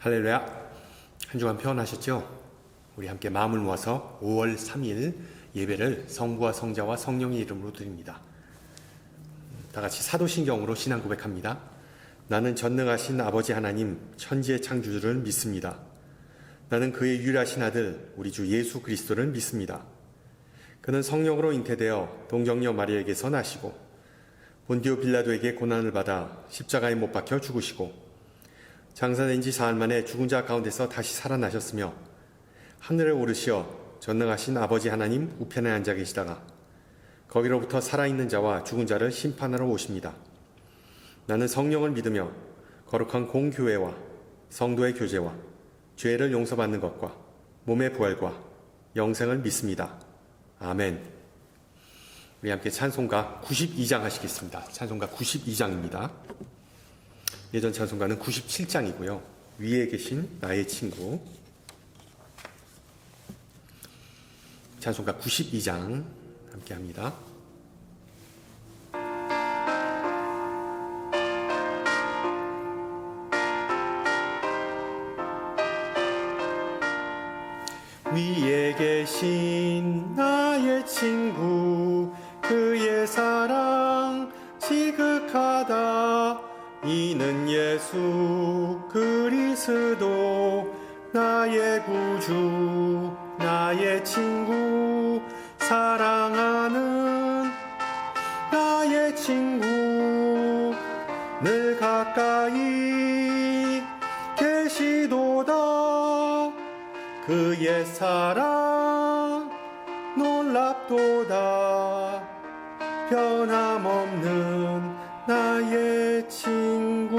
할렐루야. 한 주간 평안하셨죠? 우리 함께 마음을 모아서 5월 3일 예배를 성부와 성자와 성령의 이름으로 드립니다. 다 같이 사도신경으로 신앙 고백합니다. 나는 전능하신 아버지 하나님 천지의 창조주를 믿습니다. 나는 그의 유일하신 아들 우리 주 예수 그리스도를 믿습니다. 그는 성령으로 잉태되어 동정녀 마리아에게서 나시고 본디오 빌라도에게 고난을 받아 십자가에 못 박혀 죽으시고 장사된 지 사흘 만에 죽은 자 가운데서 다시 살아나셨으며 하늘에 오르시어 전능하신 아버지 하나님 우편에 앉아 계시다가 거기로부터 살아있는 자와 죽은 자를 심판하러 오십니다. 나는 성령을 믿으며 거룩한 공교회와 성도의 교제와 죄를 용서받는 것과 몸의 부활과 영생을 믿습니다. 아멘. 우리 함께 찬송가 92장 하시겠습니다. 찬송가 92장입니다. 예전 찬송가는 97장이고요. 위에 계신 나의 친구 찬송가 92장 함께 합니다. 위에 계신 나의 친구 그의 사랑 지극하다. 이는 예수 그리스도 나의 구주 나의 친구 사랑하는 나의 친구 늘 가까이 계시도다. 그의 사랑 놀랍도다. 변함없는 나의 친구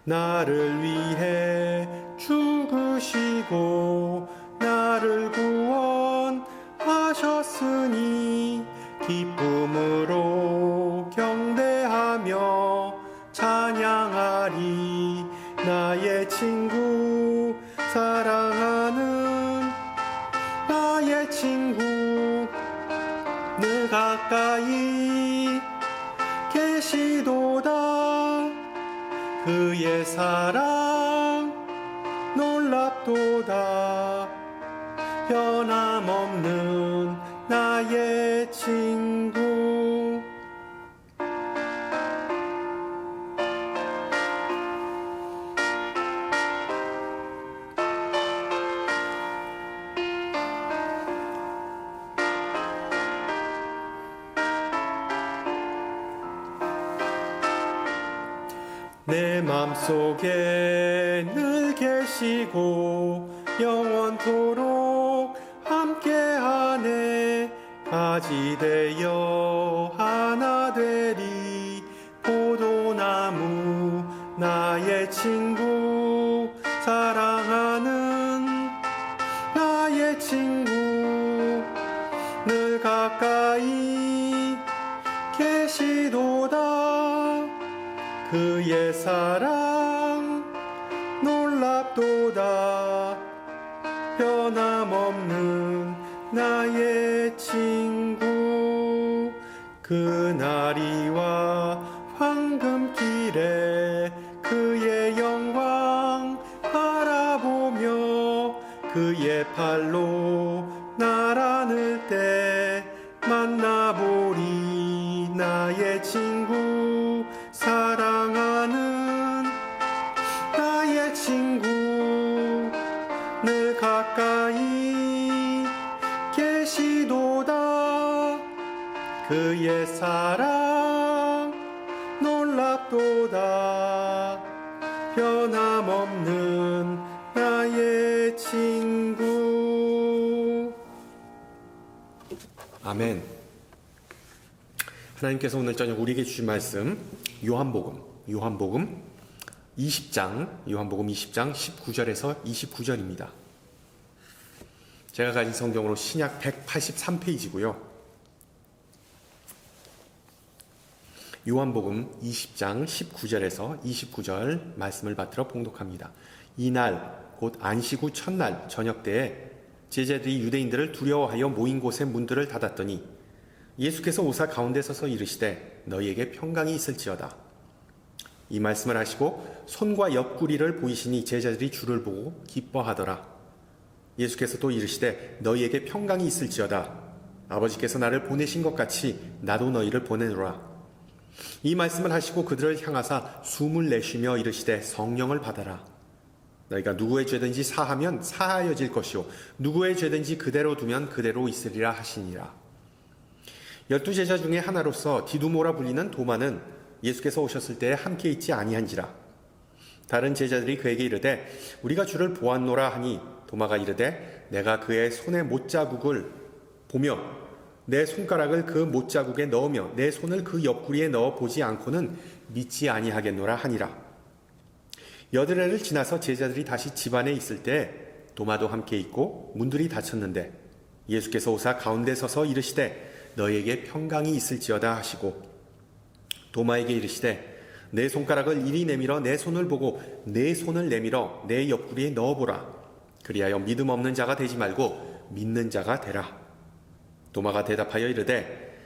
나를 위해 죽으시고 나를 구원하셨으니 기쁨으로 경배하며 찬양하리. 나의 친구 사랑하는 나의 친구 늘 가까이 계시도다. 그의 사랑 놀랍도다. 변함없는 나의 친구. 내 맘속에 늘 계시고 영원토록 함께하네. 가지 되어 하나 되리. 포도나무 나의 친구 사랑하는 나의 친구 늘 가까이 계시도다. 그의 사랑 놀랍도다. 변함없는 나의 친구 그날이와 황금길에 그의 영광 바라보며 그의 팔로 날 안을 때 만나보리. 나의 친구 사랑하는 나의 친구 늘 가까이 계시도다. 그의 사랑 놀랍도다. 변함없는 나의 친구. 아멘. 하나님께서 오늘 저녁 우리에게 주신 말씀 요한복음 20장 19절에서 29절입니다. 제가 가진 성경으로 신약 183페이지고요. 요한복음 20장 19절에서 29절 말씀을 받들어 봉독합니다. 이날 곧 안식 후 첫날 저녁 때에 제자들이 유대인들을 두려워하여 모인 곳의 문들을 닫았더니 예수께서 오사 가운데 서서 이르시되 너희에게 평강이 있을지어다. 이 말씀을 하시고 손과 옆구리를 보이시니 제자들이 주를 보고 기뻐하더라. 예수께서 또 이르시되 너희에게 평강이 있을지어다. 아버지께서 나를 보내신 것 같이 나도 너희를 보내노라. 이 말씀을 하시고 그들을 향하사 숨을 내쉬며 이르시되 성령을 받아라. 너희가 누구의 죄든지 사하면 사하여질 것이요 누구의 죄든지 그대로 두면 그대로 있으리라 하시니라. 12제자 중에 하나로서 디두모라 불리는 도마는 예수께서 오셨을 때에 함께 있지 아니한지라. 다른 제자들이 그에게 이르되 우리가 주를 보았노라 하니 도마가 이르되 내가 그의 손에 못자국을 보며 내 손가락을 그 못자국에 넣으며 내 손을 그 옆구리에 넣어 보지 않고는 믿지 아니하겠노라 하니라. 여드레를 지나서 제자들이 다시 집 안에 있을 때 도마도 함께 있고 문들이 닫혔는데 예수께서 오사 가운데 서서 이르시되 너희에게 평강이 있을지어다 하시고 도마에게 이르시되 내 손가락을 이리 내밀어 내 손을 보고 내 손을 내밀어 내 옆구리에 넣어보라. 그리하여 믿음 없는 자가 되지 말고 믿는 자가 되라. 도마가 대답하여 이르되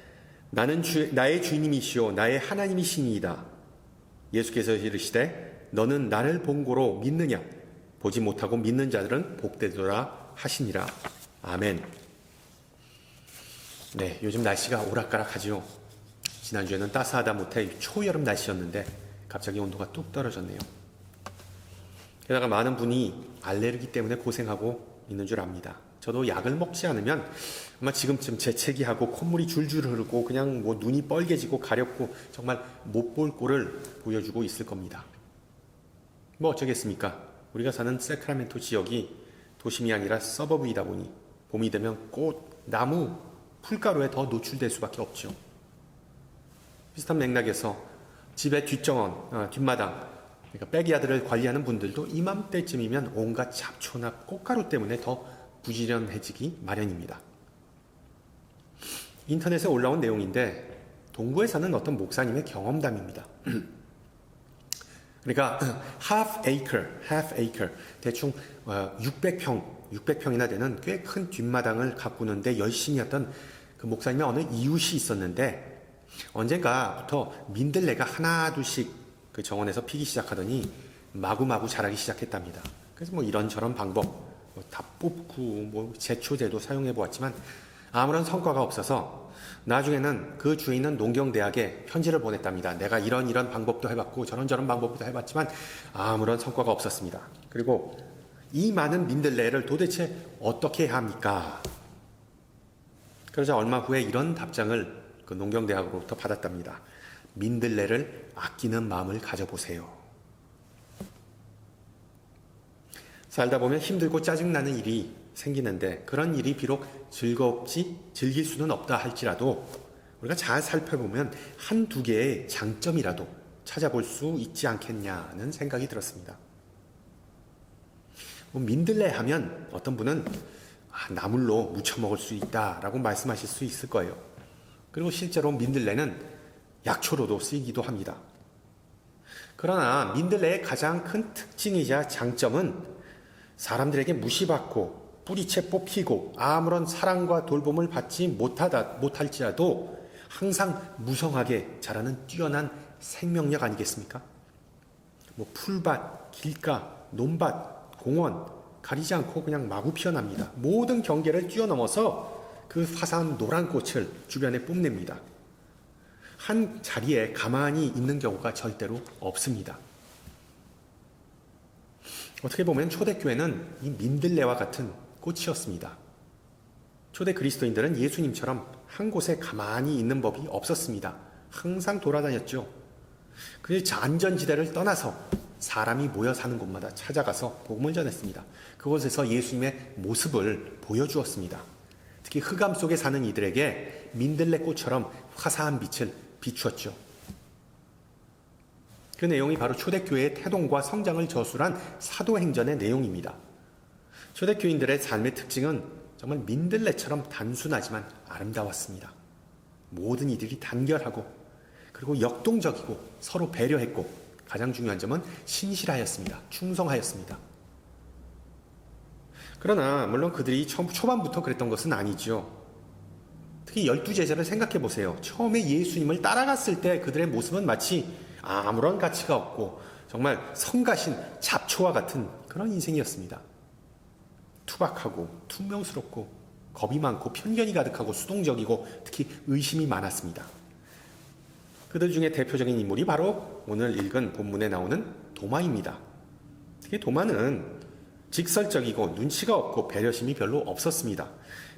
나는 나의 주님이시오 나의 하나님이시니이다. 예수께서 이르시되 너는 나를 본 고로 믿느냐? 보지 못하고 믿는 자들은 복되도라 하시니라. 아멘. 네, 요즘 날씨가 오락가락하지요. 지난주에는 따스하다 못해 초여름 날씨였는데 갑자기 온도가 뚝 떨어졌네요. 게다가 많은 분이 알레르기 때문에 고생하고 있는 줄 압니다. 저도 약을 먹지 않으면 아마 지금쯤 재채기하고 콧물이 줄줄 흐르고 그냥 뭐 눈이 뻘개지고 가렵고 정말 못 볼 꼴을 보여주고 있을 겁니다. 뭐 어쩌겠습니까? 우리가 사는 세크라멘토 지역이 도심이 아니라 서버브이다 보니 봄이 되면 꽃, 나무, 풀가루에 더 노출될 수밖에 없죠. 비슷한 맥락에서 집의 뒷정원, 뒷마당, 그러니까 백야드를 관리하는 분들도 이맘때쯤이면 온갖 잡초나 꽃가루 때문에 더 부지런해지기 마련입니다. 인터넷에 올라온 내용인데 동부에 사는 어떤 목사님의 경험담입니다. 그러니까 half acre 대충 600평이나 되는 꽤 큰 뒷마당을 가꾸는데 열심히 했던 그 목사님의 어느 이웃이 있었는데 언젠가부터 민들레가 하나 둘씩 그 정원에서 피기 시작하더니 마구마구 자라기 시작했답니다. 그래서 뭐 이런저런 방법 다 뽑고 뭐 제초제도 사용해 보았지만 아무런 성과가 없어서 나중에는 그 주에 있는 농경대학에 편지를 보냈답니다. 내가 이런 방법도 해봤고 저런 방법도 해봤지만 아무런 성과가 없었습니다. 그리고 이 많은 민들레를 도대체 어떻게 해야 합니까? 그러자 얼마 후에 이런 답장을 그 농경대학으로부터 받았답니다. 민들레를 아끼는 마음을 가져보세요. 살다 보면 힘들고 짜증나는 일이 생기는데 그런 일이 비록 즐길 수는 없다 할지라도 우리가 잘 살펴보면 한두 개의 장점이라도 찾아볼 수 있지 않겠냐는 생각이 들었습니다. 민들레 하면 어떤 분은 나물로 무쳐 먹을 수 있다라고 말씀하실 수 있을 거예요. 그리고 실제로 민들레는 약초로도 쓰이기도 합니다. 그러나 민들레의 가장 큰 특징이자 장점은 사람들에게 무시받고 뿌리채 뽑히고 아무런 사랑과 돌봄을 받지 못할지라도 항상 무성하게 자라는 뛰어난 생명력 아니겠습니까? 뭐 풀밭, 길가, 논밭, 공원 가리지 않고 그냥 마구 피어납니다. 모든 경계를 뛰어넘어서 그 화사한 노란 꽃을 주변에 뽐냅니다. 한 자리에 가만히 있는 경우가 절대로 없습니다. 어떻게 보면 초대교회는 이 민들레와 같은 꽃이었습니다. 초대 그리스도인들은 예수님처럼 한 곳에 가만히 있는 법이 없었습니다. 항상 돌아다녔죠. 그 안전지대를 떠나서 사람이 모여 사는 곳마다 찾아가서 복음을 전했습니다. 그곳에서 예수님의 모습을 보여주었습니다. 특히 흑암 속에 사는 이들에게 민들레꽃처럼 화사한 빛을 비추었죠. 그 내용이 바로 초대교회의 태동과 성장을 저술한 사도행전의 내용입니다. 초대교인들의 삶의 특징은 정말 민들레처럼 단순하지만 아름다웠습니다. 모든 이들이 단결하고 그리고 역동적이고 서로 배려했고 가장 중요한 점은 신실하였습니다. 충성하였습니다. 그러나 물론 그들이 초반부터 그랬던 것은 아니죠. 특히 12제자를 생각해 보세요. 처음에 예수님을 따라갔을 때 그들의 모습은 마치 아무런 가치가 없고 정말 성가신 잡초와 같은 그런 인생이었습니다. 투박하고 퉁명스럽고 겁이 많고 편견이 가득하고 수동적이고 특히 의심이 많았습니다. 그들 중에 대표적인 인물이 바로 오늘 읽은 본문에 나오는 도마입니다. 특히 도마는 직설적이고 눈치가 없고 배려심이 별로 없었습니다.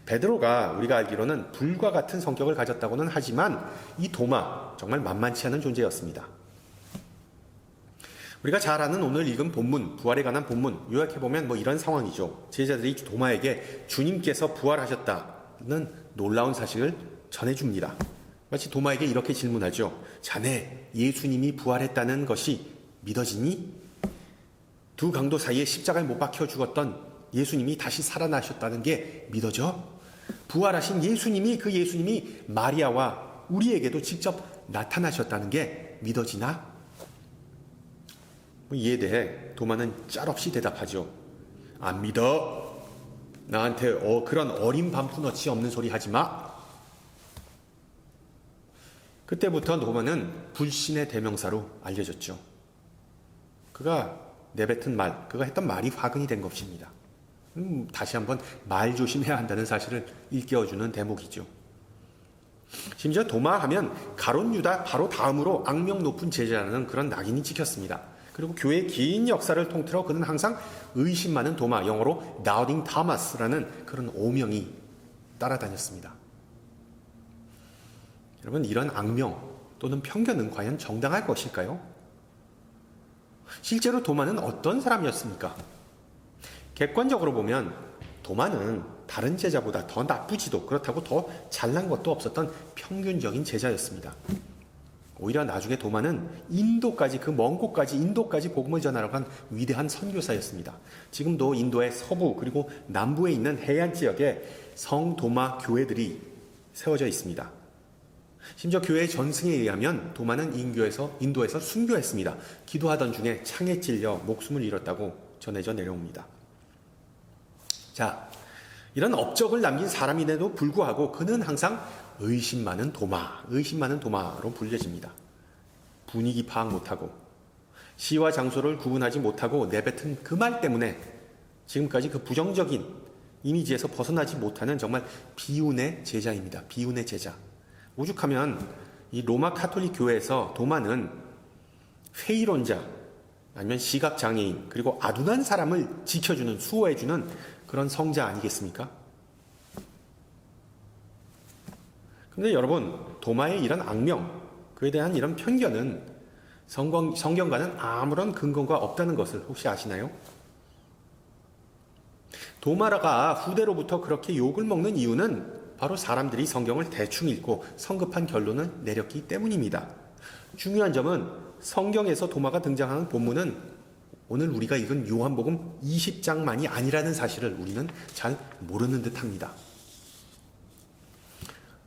베드로가 우리가 알기로는 불과 같은 성격을 가졌다고는 하지만 이 도마 정말 만만치 않은 존재였습니다. 우리가 잘 아는 오늘 읽은 본문, 부활에 관한 본문 요약해보면 이런 상황이죠. 제자들이 도마에게 주님께서 부활하셨다는 놀라운 사실을 전해줍니다. 마치 도마에게 이렇게 질문하죠. 자네, 예수님이 부활했다는 것이 믿어지니? 두 강도 사이에 십자가에 못 박혀 죽었던 예수님이 다시 살아나셨다는 게 믿어져? 부활하신 예수님이 그 예수님이 마리아와 우리에게도 직접 나타나셨다는 게 믿어지나? 이에 대해 도마는 짤없이 대답하죠. 안 믿어. 나한테 그런 어린 반푼어치 없는 소리 하지 마. 그때부터 도마는 불신의 대명사로 알려졌죠. 그가 내뱉은 말, 그가 했던 말이 화근이 된 것입니다. 다시 한번 말 조심해야 한다는 사실을 일깨워주는 대목이죠. 심지어 도마 하면 가룟 유다 바로 다음으로 악명 높은 제자라는 그런 낙인이 찍혔습니다. 그리고 교회의 긴 역사를 통틀어 그는 항상 의심 많은 도마, 영어로 Doubting Thomas라는 그런 오명이 따라다녔습니다. 여러분, 이런 악명 또는 편견은 과연 정당할 것일까요? 실제로 도마는 어떤 사람이었습니까? 객관적으로 보면 도마는 다른 제자보다 더 나쁘지도 그렇다고 더 잘난 것도 없었던 평균적인 제자였습니다. 오히려 나중에 도마는 인도까지, 그 먼 곳까지 인도까지 복음을 전하러 간 위대한 선교사였습니다. 지금도 인도의 서부 그리고 남부에 있는 해안 지역에 성도마 교회들이 세워져 있습니다. 심지어 교회의 전승에 의하면 도마는 인도에서 순교했습니다. 기도하던 중에 창에 찔려 목숨을 잃었다고 전해져 내려옵니다. 자, 이런 업적을 남긴 사람임에도 불구하고 그는 항상 의심 많은 도마로 불려집니다. 분위기 파악 못하고 시와 장소를 구분하지 못하고 내뱉은 그 말 때문에 지금까지 그 부정적인 이미지에서 벗어나지 못하는 정말 비운의 제자입니다. 비운의 제자. 오죽하면 이 로마 카톨릭 교회에서 도마는 회의론자 아니면 시각장애인 그리고 아둔한 사람을 지켜주는 수호해주는 그런 성자 아니겠습니까? 그런데 여러분, 도마의 이런 악명, 그에 대한 이런 편견은 성경과는 아무런 근거가 없다는 것을 혹시 아시나요? 도마가 후대로부터 그렇게 욕을 먹는 이유는 바로 사람들이 성경을 대충 읽고 성급한 결론을 내렸기 때문입니다. 중요한 점은 성경에서 도마가 등장하는 본문은 오늘 우리가 읽은 요한복음 20장만이 아니라는 사실을 우리는 잘 모르는 듯합니다.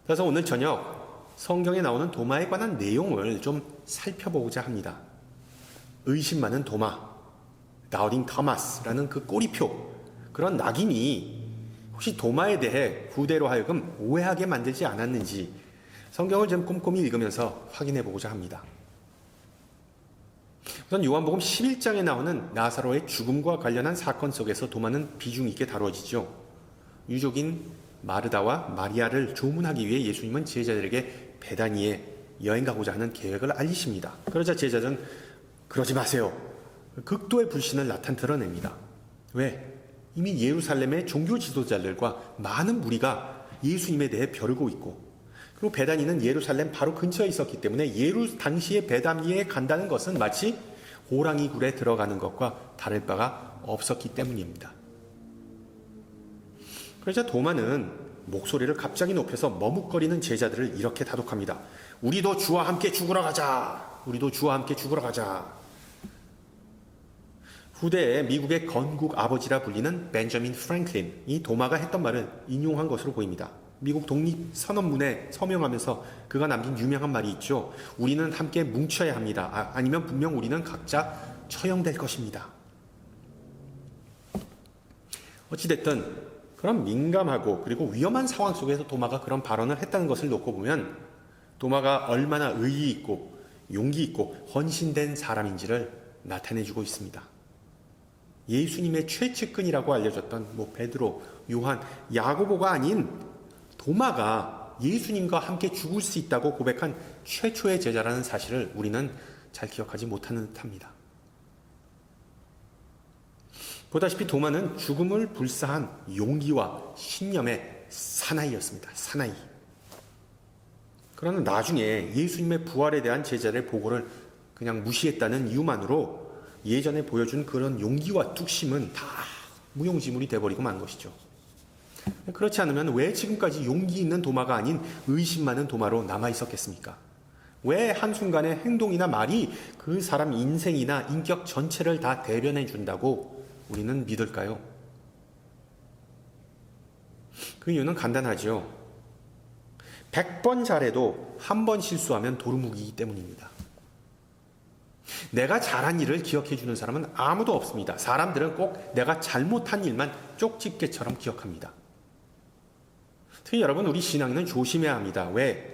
그래서 오늘 저녁 성경에 나오는 도마에 관한 내용을 좀 살펴보고자 합니다. 의심 많은 도마, Doubting Thomas라는 그 꼬리표, 그런 낙인이 혹시 도마에 대해 후대로 하여금 오해하게 만들지 않았는지 성경을 좀 꼼꼼히 읽으면서 확인해 보고자 합니다. 우선 요한복음 11장에 나오는 나사로의 죽음과 관련한 사건 속에서 도마는 비중 있게 다루어지죠. 유족인 마르다와 마리아를 조문하기 위해 예수님은 제자들에게 베다니에 여행 가고자 하는 계획을 알리십니다. 그러자 제자들은 그러지 마세요. 극도의 불신을 드러냅니다. 왜? 이미 예루살렘의 종교 지도자들과 많은 무리가 예수님에 대해 벼르고 있고, 그리고 베다니는 예루살렘 바로 근처에 있었기 때문에 당시에 베다니에 간다는 것은 마치 호랑이 굴에 들어가는 것과 다를 바가 없었기 때문입니다. 그러자 도마는 목소리를 갑자기 높여서 머뭇거리는 제자들을 이렇게 다독합니다. 우리도 주와 함께 죽으러 가자. 우리도 주와 함께 죽으러 가자. 후대에 미국의 건국 아버지라 불리는 벤저민 프랭클린, 이 도마가 했던 말을 인용한 것으로 보입니다. 미국 독립선언문에 서명하면서 그가 남긴 유명한 말이 있죠. 우리는 함께 뭉쳐야 합니다. 아니면 분명 우리는 각자 처형될 것입니다. 어찌됐든 그런 민감하고 그리고 위험한 상황 속에서 도마가 그런 발언을 했다는 것을 놓고 보면 도마가 얼마나 의의 있고 용기 있고 헌신된 사람인지를 나타내주고 있습니다. 예수님의 최측근이라고 알려졌던 베드로, 요한, 야고보가 아닌 도마가 예수님과 함께 죽을 수 있다고 고백한 최초의 제자라는 사실을 우리는 잘 기억하지 못하는 듯합니다. 보다시피 도마는 죽음을 불사한 용기와 신념의 사나이였습니다. 사나이. 그러나 나중에 예수님의 부활에 대한 제자의 보고를 그냥 무시했다는 이유만으로 예전에 보여준 그런 용기와 뚝심은 다 무용지물이 돼버리고 만 것이죠. 그렇지 않으면 왜 지금까지 용기 있는 도마가 아닌 의심 많은 도마로 남아 있었겠습니까? 왜 한순간의 행동이나 말이 그 사람 인생이나 인격 전체를 다 대변해 준다고 우리는 믿을까요? 그 이유는 간단하죠. 100번 잘해도 한 번 실수하면 도루묵이기 때문입니다. 내가 잘한 일을 기억해 주는 사람은 아무도 없습니다. 사람들은 꼭 내가 잘못한 일만 쪽집게처럼 기억합니다. 특히 여러분, 우리 신앙인은 조심해야 합니다. 왜?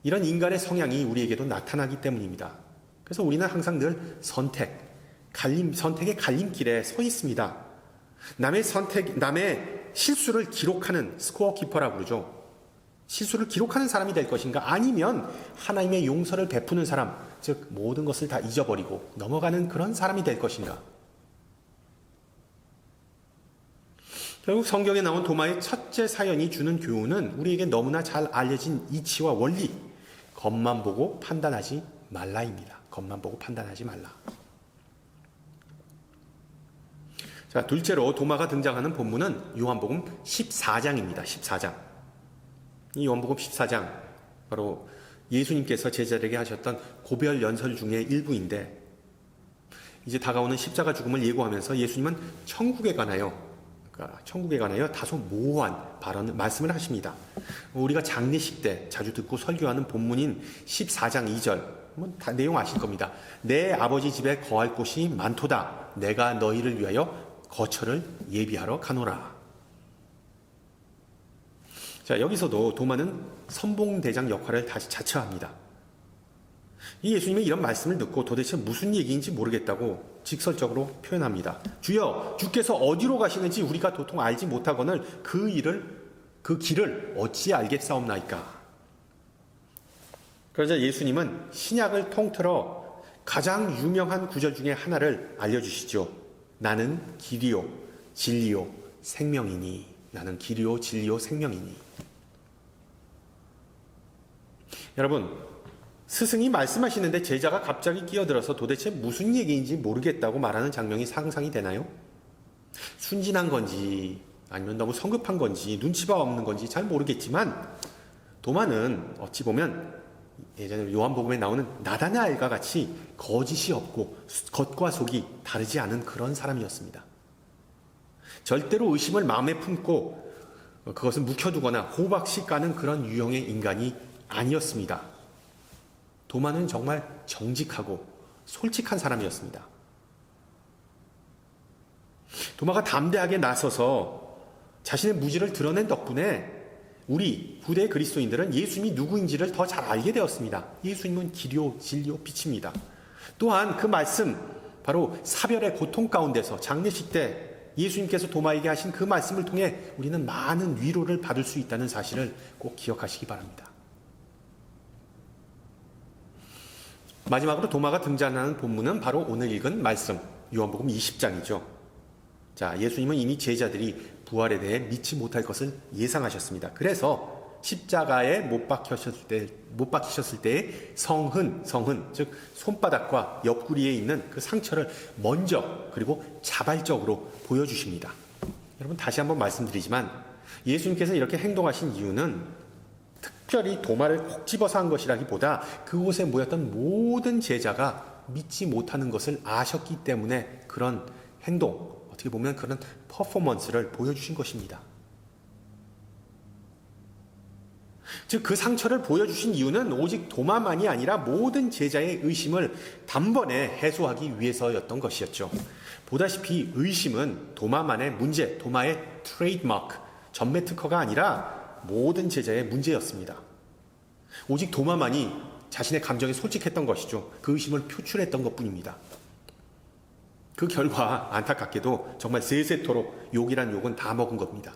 이런 인간의 성향이 우리에게도 나타나기 때문입니다. 그래서 우리는 항상 늘 선택의 갈림길에 서 있습니다. 남의 실수를 기록하는 스코어 키퍼라고 그러죠. 실수를 기록하는 사람이 될 것인가? 아니면 하나님의 용서를 베푸는 사람, 즉 모든 것을 다 잊어버리고 넘어가는 그런 사람이 될 것인가? 결국 성경에 나온 도마의 첫째 사연이 주는 교훈은 우리에게 너무나 잘 알려진 이치와 원리, 겉만 보고 판단하지 말라입니다. 겉만 보고 판단하지 말라. 자, 둘째로 도마가 등장하는 본문은 요한복음 14장입니다. 14장. 이 요한복음 14장, 바로 예수님께서 제자들에게 하셨던 고별 연설 중의 일부인데, 이제 다가오는 십자가 죽음을 예고하면서 예수님은 천국에 관하여 다소 모호한 말씀을 하십니다. 우리가 장례식 때 자주 듣고 설교하는 본문인 14장 2절, 다 내용 아실 겁니다. 내 아버지 집에 거할 곳이 많도다. 내가 너희를 위하여 거처를 예비하러 가노라. 자, 여기서도 도마는 선봉대장 역할을 다시 자처합니다. 이 예수님의 이런 말씀을 듣고 도대체 무슨 얘기인지 모르겠다고 직설적으로 표현합니다. 주여, 주께서 어디로 가시는지 우리가 도통 알지 못하거늘 그 길을 어찌 알겠사옵나이까. 그러자 예수님은 신약을 통틀어 가장 유명한 구절 중에 하나를 알려주시죠. 나는 길이요 진리요 생명이니. 나는 길이요 진리요 생명이니. 여러분, 스승이 말씀하시는데 제자가 갑자기 끼어들어서 도대체 무슨 얘기인지 모르겠다고 말하는 장면이 상상이 되나요? 순진한 건지 아니면 너무 성급한 건지 눈치가 없는 건지 잘 모르겠지만, 도마는 어찌 보면 예전에 요한복음에 나오는 나다나엘과 같이 거짓이 없고 겉과 속이 다르지 않은 그런 사람이었습니다. 절대로 의심을 마음에 품고 그것을 묵혀두거나 호박씨 까는 그런 유형의 인간이 아니었습니다. 도마는 정말 정직하고 솔직한 사람이었습니다. 도마가 담대하게 나서서 자신의 무지를 드러낸 덕분에 우리 후대 그리스도인들은 예수님이 누구인지를 더 잘 알게 되었습니다. 예수님은 길이요 진리요 빛입니다. 또한 그 말씀, 바로 사별의 고통 가운데서 장례식 때 예수님께서 도마에게 하신 그 말씀을 통해 우리는 많은 위로를 받을 수 있다는 사실을 꼭 기억하시기 바랍니다. 마지막으로 도마가 등장하는 본문은 바로 오늘 읽은 말씀, 요한복음 20장이죠. 자, 예수님은 이미 제자들이 부활에 대해 믿지 못할 것을 예상하셨습니다. 그래서 십자가에 못 박히셨을 때의 성흔, 즉 손바닥과 옆구리에 있는 그 상처를 먼저 그리고 자발적으로 보여주십니다. 여러분, 다시 한번 말씀드리지만 예수님께서 이렇게 행동하신 이유는 특별히 도마를 콕 집어서 한 것이라기보다 그곳에 모였던 모든 제자가 믿지 못하는 것을 아셨기 때문에 그런 행동, 어떻게 보면 그런 퍼포먼스를 보여주신 것입니다. 즉, 그 상처를 보여주신 이유는 오직 도마만이 아니라 모든 제자의 의심을 단번에 해소하기 위해서였던 것이었죠. 보다시피 의심은 도마만의 문제, 도마의 트레이드마크, 전매 특허가 아니라 모든 제자의 문제였습니다. 오직 도마만이 자신의 감정에 솔직했던 것이죠. 그 의심을 표출했던 것뿐입니다. 그 결과 안타깝게도 정말 세세토록 욕이란 욕은 다 먹은 겁니다.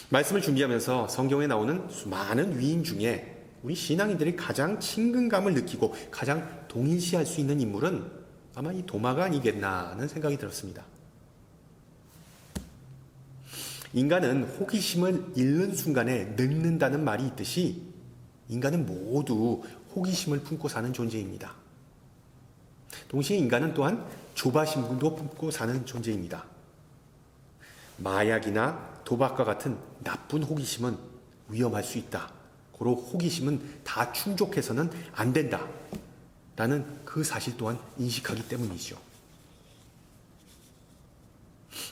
말씀을 준비하면서 성경에 나오는 수많은 위인 중에 우리 신앙인들이 가장 친근감을 느끼고 가장 동일시할 수 있는 인물은 아마 이 도마가 아니겠나 하는 생각이 들었습니다. 인간은 호기심을 잃는 순간에 늙는다는 말이 있듯이 인간은 모두 호기심을 품고 사는 존재입니다. 동시에 인간은 또한 조바심도 품고 사는 존재입니다. 마약이나 도박과 같은 나쁜 호기심은 위험할 수 있다. 고로 호기심은 다 충족해서는 안 된다. 라는 그 사실 또한 인식하기 때문이죠.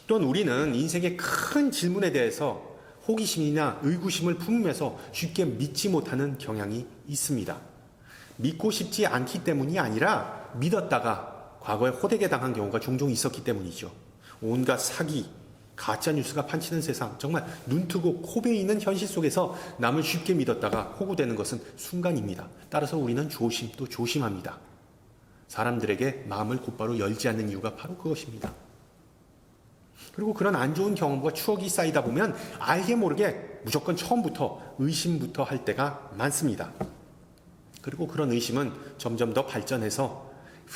또한 우리는 인생의 큰 질문에 대해서 호기심이나 의구심을 품으면서 쉽게 믿지 못하는 경향이 있습니다. 믿고 싶지 않기 때문이 아니라 믿었다가 과거에 호되게 당한 경우가 종종 있었기 때문이죠. 온갖 사기, 가짜뉴스가 판치는 세상, 정말 눈뜨고 코 베이는 현실 속에서 남을 쉽게 믿었다가 호구되는 것은 순간입니다. 따라서 우리는 또 조심합니다. 사람들에게 마음을 곧바로 열지 않는 이유가 바로 그것입니다. 그리고 그런 안 좋은 경험과 추억이 쌓이다 보면 알게 모르게 무조건 처음부터 의심부터 할 때가 많습니다. 그리고 그런 의심은 점점 더 발전해서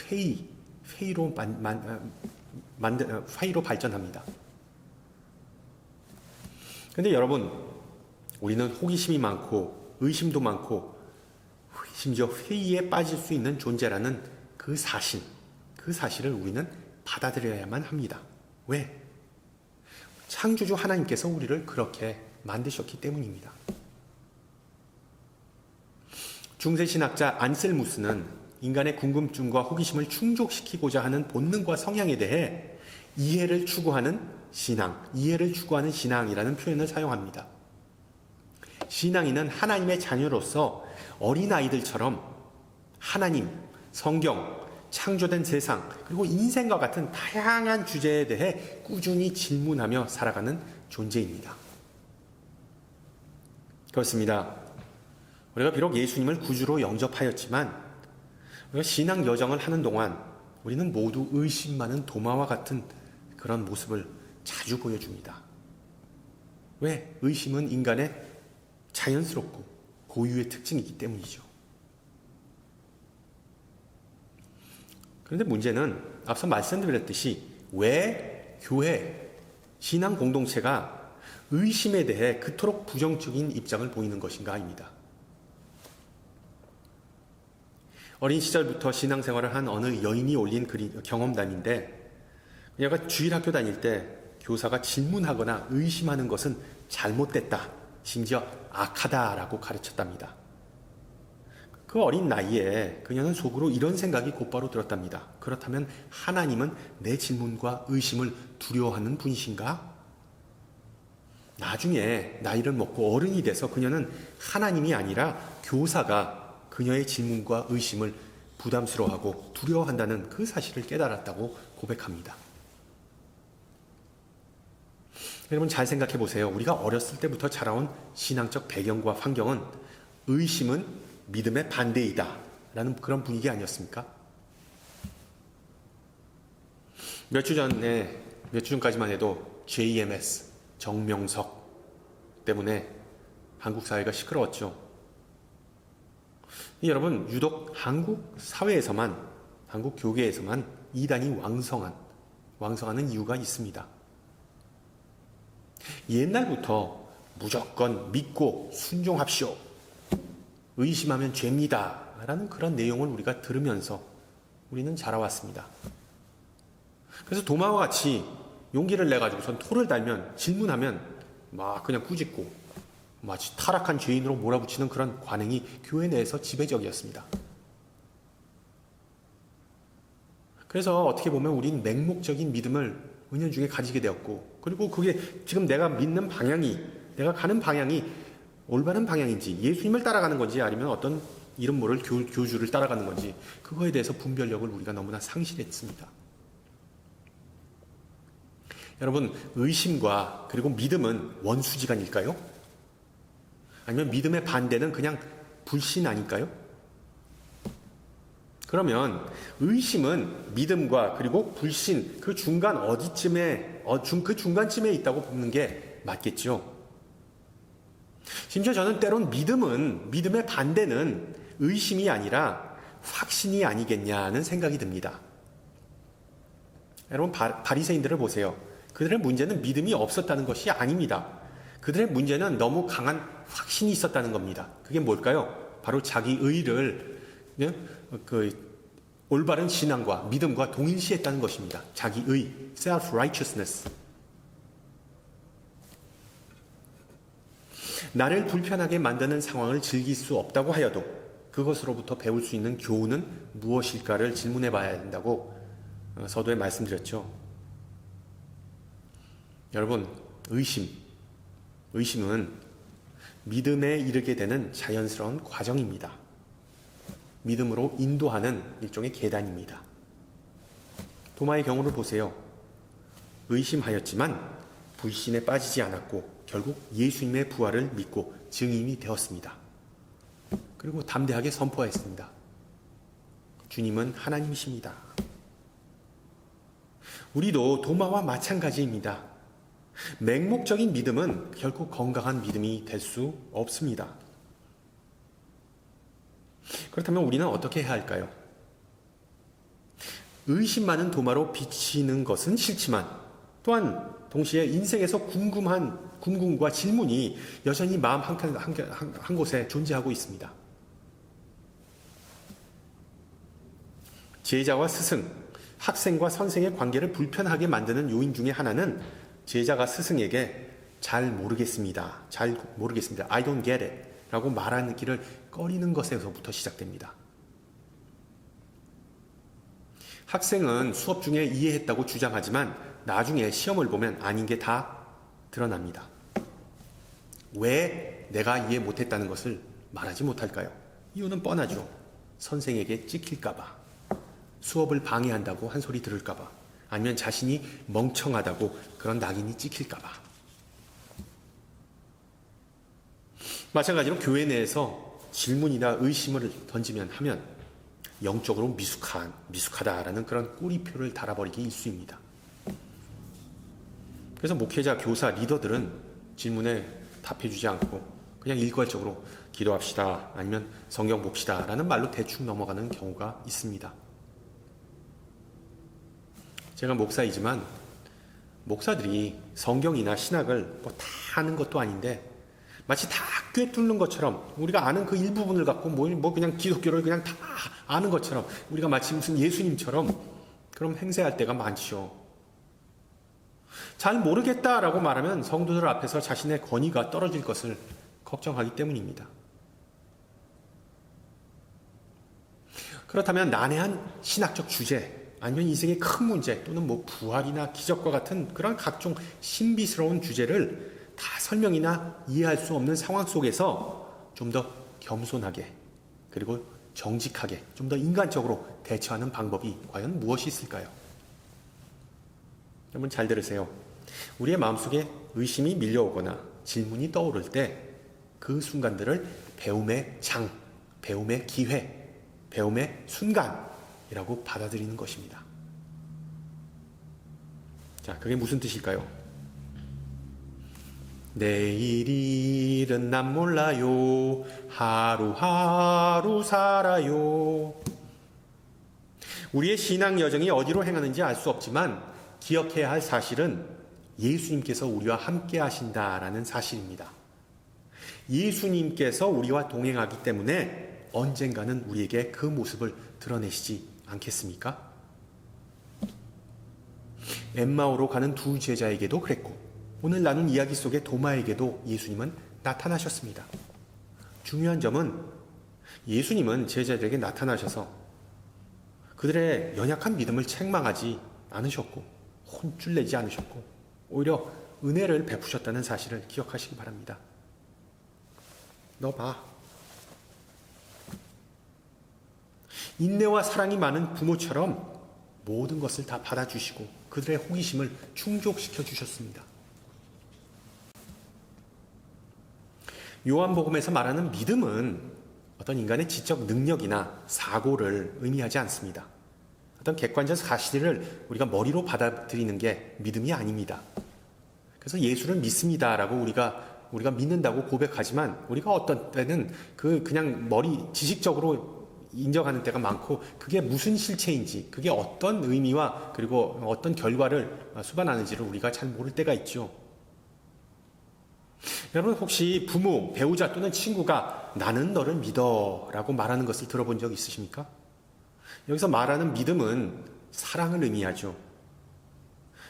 회의로 발전합니다. 근데 여러분, 우리는 호기심이 많고 의심도 많고 심지어 회의에 빠질 수 있는 존재라는 그 사실을 우리는 받아들여야만 합니다. 왜? 창조주 하나님께서 우리를 그렇게 만드셨기 때문입니다. 중세신학자 안셀무스는 인간의 궁금증과 호기심을 충족시키고자 하는 본능과 성향에 대해 이해를 추구하는 신앙이라는 표현을 사용합니다. 신앙인은 하나님의 자녀로서 어린아이들처럼 하나님, 성경, 창조된 세상, 그리고 인생과 같은 다양한 주제에 대해 꾸준히 질문하며 살아가는 존재입니다. 그렇습니다. 우리가 비록 예수님을 구주로 영접하였지만 우리가 신앙 여정을 하는 동안 우리는 모두 의심 많은 도마와 같은 그런 모습을 자주 보여줍니다. 왜? 의심은 인간의 자연스럽고 고유의 특징이기 때문이죠. 그런데 문제는 앞서 말씀드렸듯이 왜 교회, 신앙 공동체가 의심에 대해 그토록 부정적인 입장을 보이는 것인가입니다. 어린 시절부터 신앙생활을 한 어느 여인이 올린 경험담인데 그녀가 주일학교 다닐 때 교사가 질문하거나 의심하는 것은 잘못됐다, 심지어 악하다라고 가르쳤답니다. 그 어린 나이에 그녀는 속으로 이런 생각이 곧바로 들었답니다. 그렇다면 하나님은 내 질문과 의심을 두려워하는 분이신가? 나중에 나이를 먹고 어른이 돼서 그녀는 하나님이 아니라 교사가 그녀의 질문과 의심을 부담스러워하고 두려워한다는 그 사실을 깨달았다고 고백합니다. 여러분 잘 생각해 보세요. 우리가 어렸을 때부터 자라온 신앙적 배경과 환경은 의심은 믿음의 반대이다 라는 그런 분위기 아니었습니까? 몇 주 전까지만 해도 JMS, 정명석 때문에 한국 사회가 시끄러웠죠. 여러분, 유독 한국 사회에서만, 한국 교계에서만 이단이 왕성하는 이유가 있습니다. 옛날부터 무조건 믿고 순종합시오. 의심하면 죄입니다. 라는 그런 내용을 우리가 들으면서 우리는 자라왔습니다. 그래서 도마와 같이 용기를 내가지고선 토를 달면, 질문하면 막 그냥 꾸짖고 마치 타락한 죄인으로 몰아붙이는 그런 관행이 교회 내에서 지배적이었습니다. 그래서 어떻게 보면 우린 맹목적인 믿음을 은연중에 가지게 되었고, 그리고 그게 지금 내가 믿는 방향이, 내가 가는 방향이 올바른 방향인지, 예수님을 따라가는 건지, 아니면 어떤 이름 모를 교주를 따라가는 건지, 그거에 대해서 분별력을 우리가 너무나 상실했습니다. 여러분, 의심과 그리고 믿음은 원수지간일까요? 아니면 믿음의 반대는 그냥 불신 아닐까요? 그러면 의심은 믿음과 그리고 불신 그 중간 어디쯤에 그 중간쯤에 있다고 보는 게 맞겠죠. 심지어 저는 때론 믿음의 반대는 의심이 아니라 확신이 아니겠냐는 생각이 듭니다. 여러분 바리새인들을 보세요. 그들의 문제는 믿음이 없었다는 것이 아닙니다. 그들의 문제는 너무 강한 확신이 있었다는 겁니다. 그게 뭘까요? 바로 자기 의를 올바른 신앙과 믿음과 동일시했다는 것입니다. 자기 의, self-righteousness. 나를 불편하게 만드는 상황을 즐길 수 없다고 하여도 그것으로부터 배울 수 있는 교훈은 무엇일까를 질문해 봐야 된다고 서두에 말씀드렸죠. 여러분, 의심은 믿음에 이르게 되는 자연스러운 과정입니다. 믿음으로 인도하는 일종의 계단입니다. 도마의 경우를 보세요. 의심하였지만 불신에 빠지지 않았고 결국 예수님의 부활을 믿고 증인이 되었습니다. 그리고 담대하게 선포했습니다. 주님은 하나님이십니다. 우리도 도마와 마찬가지입니다. 맹목적인 믿음은 결국 건강한 믿음이 될 수 없습니다. 그렇다면 우리는 어떻게 해야 할까요? 의심 많은 도마로 비치는 것은 싫지만 또한 동시에 인생에서 궁금과 질문이 여전히 마음 한 곳에 존재하고 있습니다. 제자와 스승, 학생과 선생의 관계를 불편하게 만드는 요인 중에 하나는 제자가 스승에게 잘 모르겠습니다. I don't get it. 라고 말하는 길을 꺼리는 것에서부터 시작됩니다. 학생은 수업 중에 이해했다고 주장하지만 나중에 시험을 보면 아닌 게 다 드러납니다. 왜 내가 이해 못했다는 것을 말하지 못할까요? 이유는 뻔하죠. 선생에게 찍힐까봐, 수업을 방해한다고 한 소리 들을까봐, 아니면 자신이 멍청하다고 그런 낙인이 찍힐까봐. 마찬가지로 교회 내에서 질문이나 의심을 하면 영적으로 미숙하다라는 그런 꼬리표를 달아버리기 일쑤입니다. 그래서 목회자, 교사, 리더들은 질문에 답해주지 않고 그냥 일괄적으로 기도합시다 아니면 성경 봅시다 라는 말로 대충 넘어가는 경우가 있습니다. 제가 목사이지만 목사들이 성경이나 신학을 다 아는 것도 아닌데 마치 다 꿰뚫는 것처럼 우리가 아는 그 일부분을 갖고 그냥 기독교를 그냥 다 아는 것처럼 우리가 마치 무슨 예수님처럼 그럼 행세할 때가 많지요. 잘 모르겠다라고 말하면 성도들 앞에서 자신의 권위가 떨어질 것을 걱정하기 때문입니다. 그렇다면 난해한 신학적 주제 아니면 인생의 큰 문제 또는 부활이나 기적과 같은 그런 각종 신비스러운 주제를 다 설명이나 이해할 수 없는 상황 속에서 좀 더 겸손하게 그리고 정직하게 좀 더 인간적으로 대처하는 방법이 과연 무엇이 있을까요? 여러분 잘 들으세요. 우리의 마음속에 의심이 밀려오거나 질문이 떠오를 때 그 순간들을 배움의 장, 배움의 기회, 배움의 순간이라고 받아들이는 것입니다. 자, 그게 무슨 뜻일까요? 내일 일은 난 몰라요. 하루하루 살아요. 우리의 신앙 여정이 어디로 행하는지 알 수 없지만 기억해야 할 사실은 예수님께서 우리와 함께 하신다라는 사실입니다. 예수님께서 우리와 동행하기 때문에 언젠가는 우리에게 그 모습을 드러내시지 않겠습니까? 엠마오로 가는 두 제자에게도 그랬고 오늘 나눈 이야기 속의 도마에게도 예수님은 나타나셨습니다. 중요한 점은 예수님은 제자들에게 나타나셔서 그들의 연약한 믿음을 책망하지 않으셨고 혼쭐 내지 않으셨고 오히려 은혜를 베푸셨다는 사실을 기억하시기 바랍니다. 너 봐. 인내와 사랑이 많은 부모처럼 모든 것을 다 받아주시고 그들의 호기심을 충족시켜 주셨습니다. 요한복음에서 말하는 믿음은 어떤 인간의 지적 능력이나 사고를 의미하지 않습니다. 어떤 객관적 사실을 우리가 머리로 받아들이는 게 믿음이 아닙니다. 그래서 예수를 믿습니다라고 우리가 믿는다고 고백하지만 우리가 어떤 때는 그냥 지식적으로 인정하는 때가 많고, 그게 무슨 실체인지, 그게 어떤 의미와 그리고 어떤 결과를 수반하는지를 우리가 잘 모를 때가 있죠. 여러분, 혹시 부모, 배우자 또는 친구가 나는 너를 믿어 라고 말하는 것을 들어본 적 있으십니까? 여기서 말하는 믿음은 사랑을 의미하죠.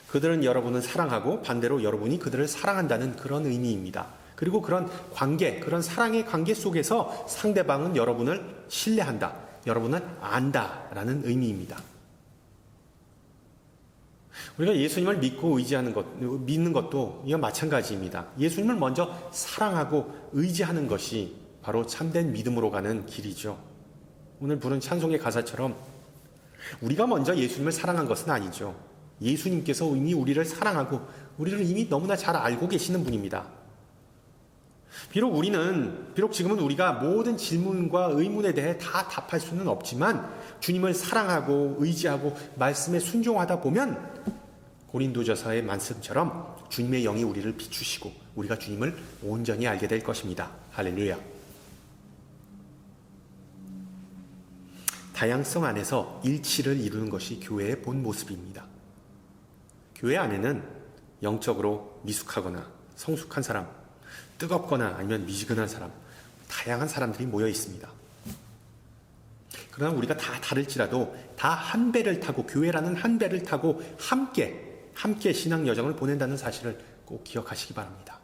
그들은 여러분을 사랑하고 반대로 여러분이 그들을 사랑한다는 그런 의미입니다. 그리고 그런 관계, 그런 사랑의 관계 속에서 상대방은 여러분을 신뢰한다, 여러분은 안다라는 의미입니다. 우리가 예수님을 믿고 믿는 것도 이와 마찬가지입니다. 예수님을 먼저 사랑하고 의지하는 것이 바로 참된 믿음으로 가는 길이죠. 오늘 부른 찬송의 가사처럼 우리가 먼저 예수님을 사랑한 것은 아니죠. 예수님께서 이미 우리를 사랑하고 우리를 이미 너무나 잘 알고 계시는 분입니다. 비록 지금은 우리가 모든 질문과 의문에 대해 다 답할 수는 없지만 주님을 사랑하고 의지하고 말씀에 순종하다 보면 고린도전서의 말씀처럼 주님의 영이 우리를 비추시고 우리가 주님을 온전히 알게 될 것입니다. 할렐루야. 다양성 안에서 일치를 이루는 것이 교회의 본 모습입니다. 교회 안에는 영적으로 미숙하거나 성숙한 사람, 뜨겁거나 아니면 미지근한 사람, 다양한 사람들이 모여 있습니다. 그러나 우리가 다 다를지라도 다 한 배를 타고, 교회라는 한 배를 타고 함께 신앙 여정을 보낸다는 사실을 꼭 기억하시기 바랍니다.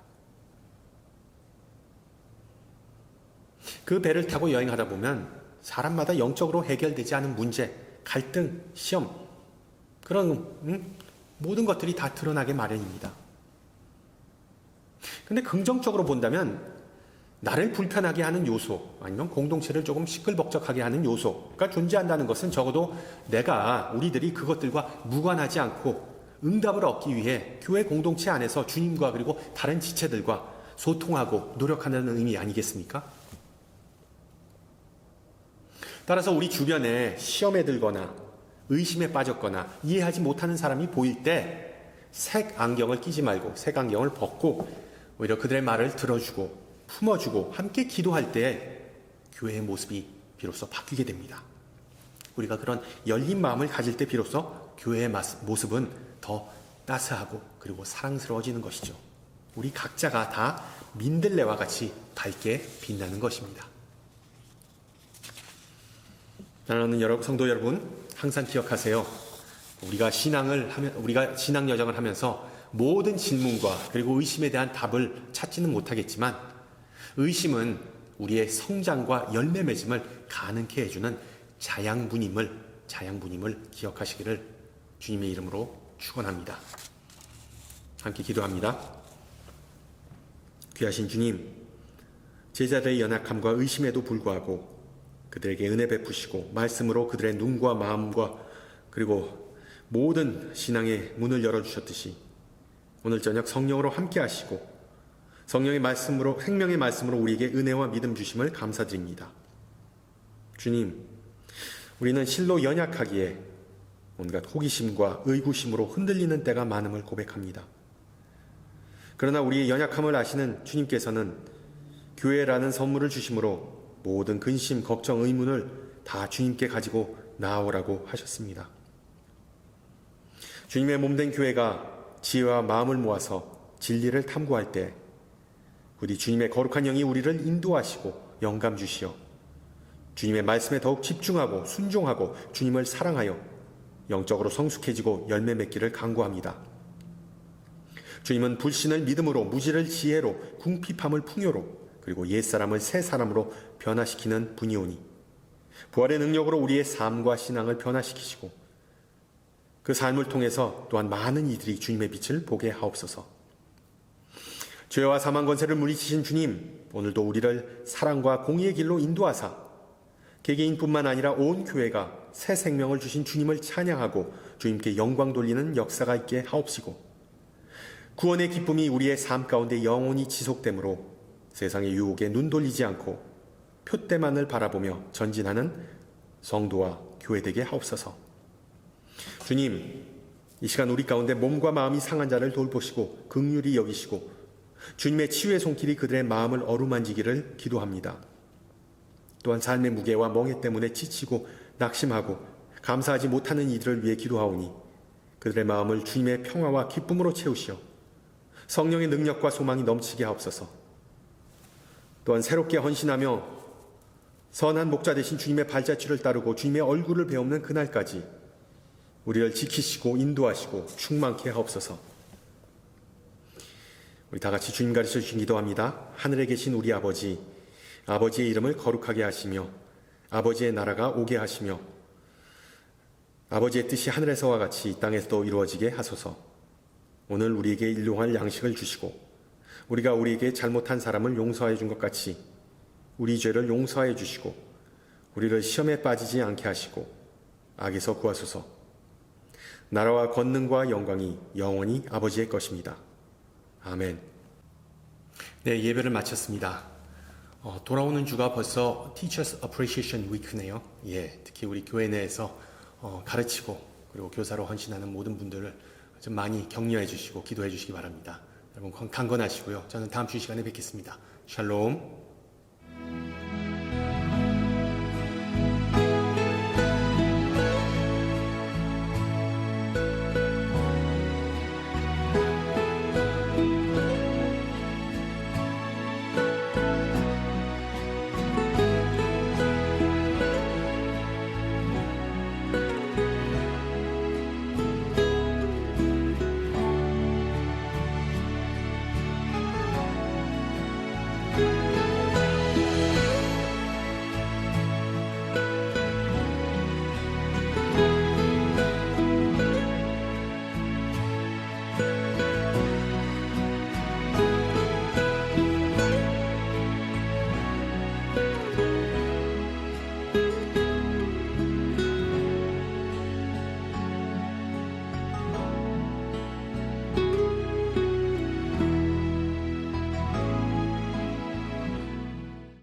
그 배를 타고 여행하다 보면 사람마다 영적으로 해결되지 않은 문제, 갈등, 시험, 그런 모든 것들이 다 드러나게 마련입니다. 근데 긍정적으로 본다면 나를 불편하게 하는 요소, 아니면 공동체를 조금 시끌벅적하게 하는 요소가 존재한다는 것은 적어도 우리들이 그것들과 무관하지 않고 응답을 얻기 위해 교회 공동체 안에서 주님과 그리고 다른 지체들과 소통하고 노력한다는 의미 아니겠습니까? 따라서 우리 주변에 시험에 들거나 의심에 빠졌거나 이해하지 못하는 사람이 보일 때 색 안경을 끼지 말고 색 안경을 벗고 오히려 그들의 말을 들어주고 품어주고 함께 기도할 때 교회의 모습이 비로소 바뀌게 됩니다. 우리가 그런 열린 마음을 가질 때 비로소 교회의 모습은 더 따스하고 그리고 사랑스러워지는 것이죠. 우리 각자가 다 민들레와 같이 밝게 빛나는 것입니다. 사랑하는 성도 여러분, 항상 기억하세요. 우리가 신앙 여정을 하면서 모든 질문과 그리고 의심에 대한 답을 찾지는 못하겠지만 의심은 우리의 성장과 열매 맺음을 가능케 해주는 자양분임을 기억하시기를 주님의 이름으로 축원합니다. 함께 기도합니다. 귀하신 주님, 제자들의 연약함과 의심에도 불구하고 그들에게 은혜 베푸시고 말씀으로 그들의 눈과 마음과 그리고 모든 신앙의 문을 열어주셨듯이 오늘 저녁 성령으로 함께 하시고 성령의 말씀으로, 생명의 말씀으로 우리에게 은혜와 믿음 주심을 감사드립니다. 주님, 우리는 실로 연약하기에 온갖 호기심과 의구심으로 흔들리는 때가 많음을 고백합니다. 그러나 우리의 연약함을 아시는 주님께서는 교회라는 선물을 주심으로 모든 근심, 걱정, 의문을 다 주님께 가지고 나아오라고 하셨습니다. 주님의 몸된 교회가 지혜와 마음을 모아서 진리를 탐구할 때 부디 주님의 거룩한 영이 우리를 인도하시고 영감 주시어 주님의 말씀에 더욱 집중하고 순종하고 주님을 사랑하여 영적으로 성숙해지고 열매 맺기를 간구합니다. 주님은 불신을 믿음으로, 무지를 지혜로, 궁핍함을 풍요로, 그리고 옛사람을 새 사람으로 변화시키는 분이오니 부활의 능력으로 우리의 삶과 신앙을 변화시키시고 그 삶을 통해서 또한 많은 이들이 주님의 빛을 보게 하옵소서. 죄와 사망 권세를 물리치신 주님, 오늘도 우리를 사랑과 공의의 길로 인도하사 개개인뿐만 아니라 온 교회가 새 생명을 주신 주님을 찬양하고 주님께 영광 돌리는 역사가 있게 하옵시고 구원의 기쁨이 우리의 삶 가운데 영원히 지속되므로 세상의 유혹에 눈 돌리지 않고 표대만을 바라보며 전진하는 성도와 교회 되게 하옵소서. 주님, 이 시간 우리 가운데 몸과 마음이 상한 자를 돌보시고 긍휼히 여기시고 주님의 치유의 손길이 그들의 마음을 어루만지기를 기도합니다. 또한 삶의 무게와 멍해 때문에 지치고 낙심하고 감사하지 못하는 이들을 위해 기도하오니 그들의 마음을 주님의 평화와 기쁨으로 채우시어 성령의 능력과 소망이 넘치게 하옵소서. 또한 새롭게 헌신하며 선한 목자 되신 주님의 발자취를 따르고 주님의 얼굴을 배우는 그날까지 우리를 지키시고 인도하시고 충만케 하옵소서. 우리 다 같이 주님 가르쳐 주신 기도합니다. 하늘에 계신 우리 아버지, 아버지의 이름을 거룩하게 하시며 아버지의 나라가 오게 하시며 아버지의 뜻이 하늘에서와 같이 이 땅에서도 이루어지게 하소서. 오늘 우리에게 일용할 양식을 주시고 우리가 우리에게 잘못한 사람을 용서하여 준 것 같이 우리 죄를 용서하여 주시고 우리를 시험에 빠지지 않게 하시고 악에서 구하소서. 나라와 권능과 영광이 영원히 아버지의 것입니다. 아멘. 네, 예배를 마쳤습니다. 돌아오는 주가 벌써 Teachers Appreciation Week네요. 예, 특히 우리 교회 내에서 가르치고 그리고 교사로 헌신하는 모든 분들을 좀 많이 격려해 주시고 기도해 주시기 바랍니다. 여러분 강건하시고요. 저는 다음 주 시간에 뵙겠습니다. 샬롬.